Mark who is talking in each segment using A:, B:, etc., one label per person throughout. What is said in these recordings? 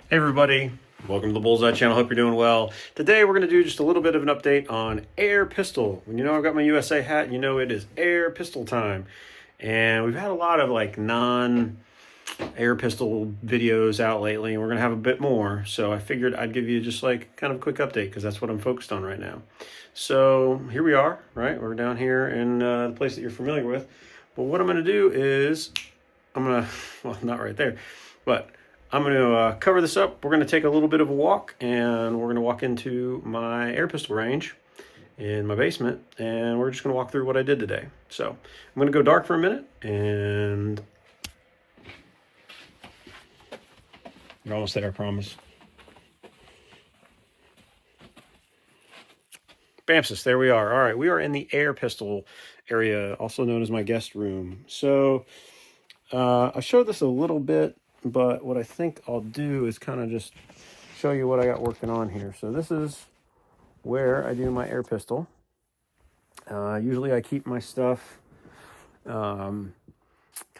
A: Hey everybody, welcome to the Bullseye channel. Hope you're doing well. Today we're going to do just a little bit of an update on air pistol. When you know I've got my USA hat, you know it is air pistol time. And we've had a lot of like non-air pistol videos out lately, and we're going to have a bit more. So I figured I'd give you just like kind of a quick update because that's what I'm focused on right now. So here we are, right? We're down here in the place that you're familiar with. But what I'm going to do is well, not right there, but I'm going to cover this up. We're going to take a little bit of a walk, and we're going to walk into my air pistol range in my basement, and we're just going to walk through what I did today. So I'm going to go dark for a minute, and we're almost there, I promise. Bamsis, there we are. All right, we are in the air pistol area, also known as my guest room. So I showed this a little bit, but what I think I'll do is kind of just show you what I got working on here. So this is where I do my air pistol. Usually I keep my stuff kind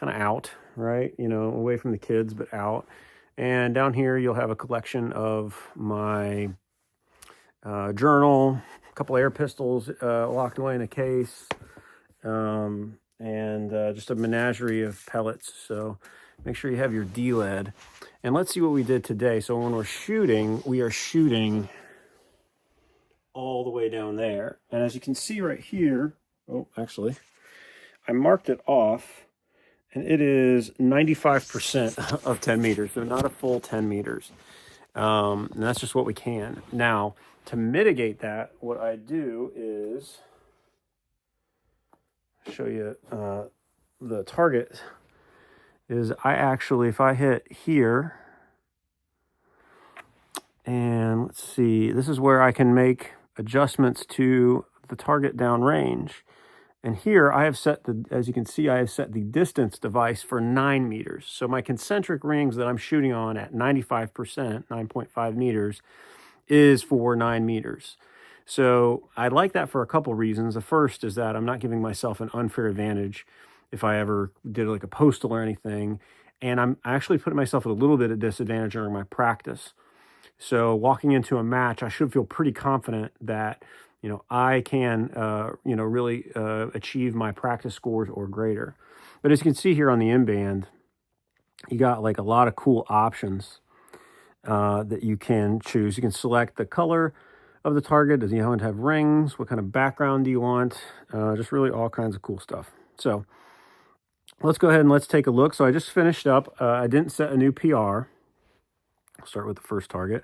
A: of out, right? You know, away from the kids, but out. And down here you'll have a collection of my journal, a couple air pistols locked away in a case, and just a menagerie of pellets. So make sure you have your D-lead. And let's see what we did today. So when we're shooting, we are shooting all the way down there. And as you can see right here, oh, actually, I marked it off, and it is 95% of 10 meters. So not a full 10 meters. And that's just what we can. Now, to mitigate that, what I do is show you the target is I actually, if I hit here, and let's see, this is where I can make adjustments to the target downrange. And here I have set the, as you can see, I have set the distance device for 9 meters. So my concentric rings that I'm shooting on at 95%, 9.5 meters, is for 9 meters. So I like that for a couple reasons. The first is that I'm not giving myself an unfair advantage if I ever did like a postal or anything. And I'm actually putting myself at a little bit of disadvantage during my practice. So walking into a match, I should feel pretty confident that, you know, I can, really achieve my practice scores or greater. But as you can see here on the M-band, you got like a lot of cool options that you can choose. You can select the color of the target. Does he want to have rings? What kind of background do you want? Just really all kinds of cool stuff. So let's go ahead and let's take a look. So I just finished up. I didn't set a new PR. I'll start with the first target.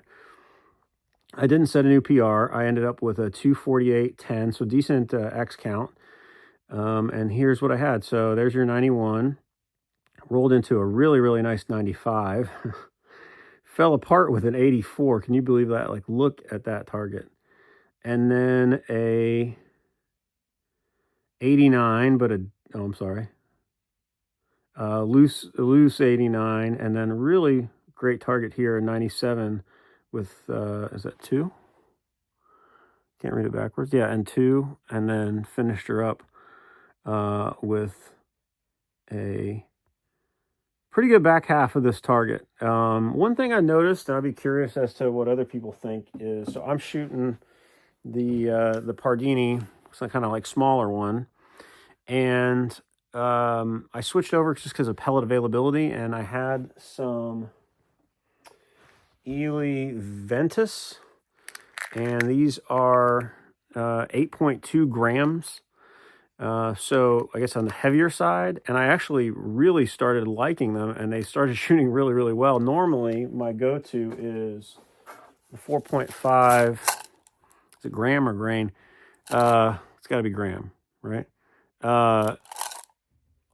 A: I didn't set a new PR. I ended up with a 248.10, so decent X count. And here's what I had. So there's your 91. Rolled into a really, really nice 95. Fell apart with an 84. Can you believe that? Like, look at that target. And then a 89, but I'm sorry. Loose 89, and then a really great target here, a 97 with, is that 2? Can't read it backwards. Yeah, and 2, and then finished her up with a pretty good back half of this target. One thing I noticed, and I'd be curious as to what other people think, is so I'm shooting the Pardini, some kind of like smaller one, and I switched over just because of pellet availability, and I had some Ely Ventus, and these are 8.2 grams. So I guess on the heavier side, and I actually really started liking them, and they started shooting really, really well. Normally, my go-to is the 4.5. Is it gram or grain? It's got to be gram, right? R10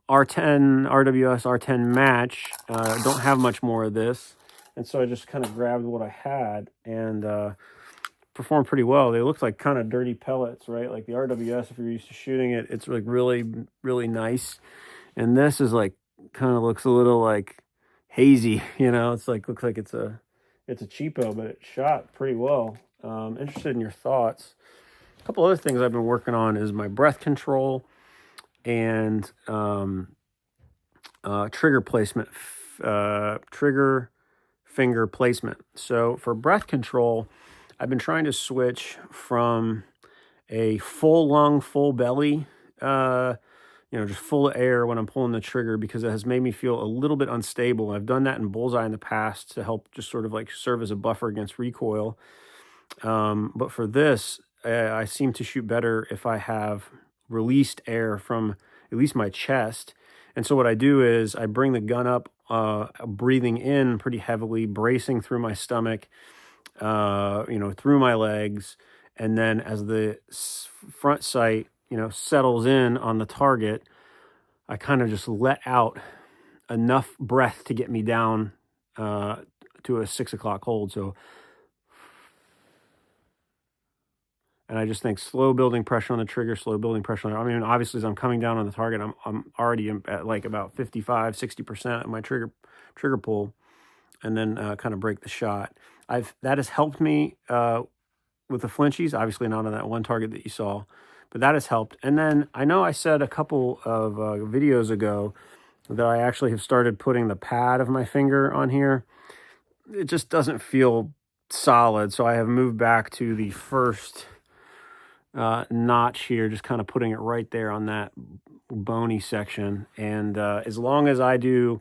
A: RWS R10 match. Don't have much more of this, and so I just kind of grabbed what I had and performed pretty well. They look like kind of dirty pellets, right? Like the RWS, if you're used to shooting it, it's like really, really nice. And this is like kind of looks a little like hazy, you know. It's like looks like it's a cheapo, but it shot pretty well. Interested in your thoughts. A couple other things I've been working on is my breath control and trigger placement, trigger finger placement. So for breath control, I've been trying to switch from a full lung, full belly, just full of air when I'm pulling the trigger, because it has made me feel a little bit unstable. I've done that in Bullseye in the past to help just sort of like serve as a buffer against recoil. But for this, I seem to shoot better if I have released air from at least my chest. And so what I do is I bring the gun up, breathing in pretty heavily, bracing through my stomach, through my legs. And then as the front sight, settles in on the target, I kind of just let out enough breath to get me down to a 6 o'clock hold. So, and I just think slow building pressure on the trigger, slow building pressure on I mean, obviously, as I'm coming down on the target, I'm already at like about 55, 60% of my trigger pull, and then kind of break the shot. That has helped me with the flinchies, obviously not on that one target that you saw, but that has helped. And then I know I said a couple of videos ago that I actually have started putting the pad of my finger on here. It just doesn't feel solid, so I have moved back to the first notch here, just kind of putting it right there on that bony section. And as long as I do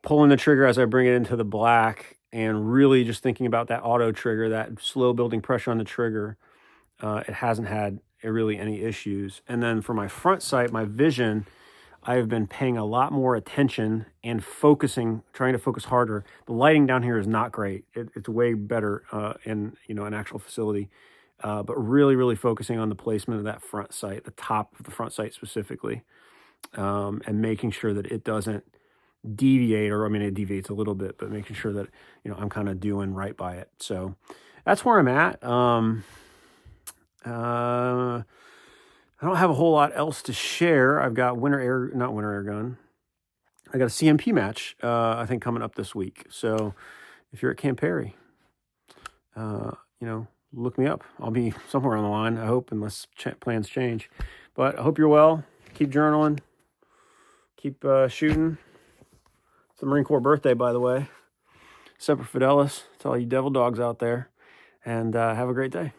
A: pulling the trigger as I bring it into the black and really just thinking about that auto trigger, that slow building pressure on the trigger, it hasn't had really any issues. And then for my front sight, my vision, I have been paying a lot more attention and trying to focus harder. The lighting down here is not great. It's way better in an actual facility. But really, really focusing on the placement of that front sight, the top of the front sight specifically, and making sure that it doesn't deviate, or I mean, it deviates a little bit, but making sure that, I'm kind of doing right by it. So that's where I'm at. I don't have a whole lot else to share. I've got not Winter Air Gun. I got a CMP match, I think, coming up this week. So if you're at Camp Perry, look me up. I'll be somewhere on the line, I hope, unless plans change. But I hope you're well. Keep journaling. Keep shooting. It's the Marine Corps birthday, by the way. Semper Fidelis to all you devil dogs out there. And have a great day.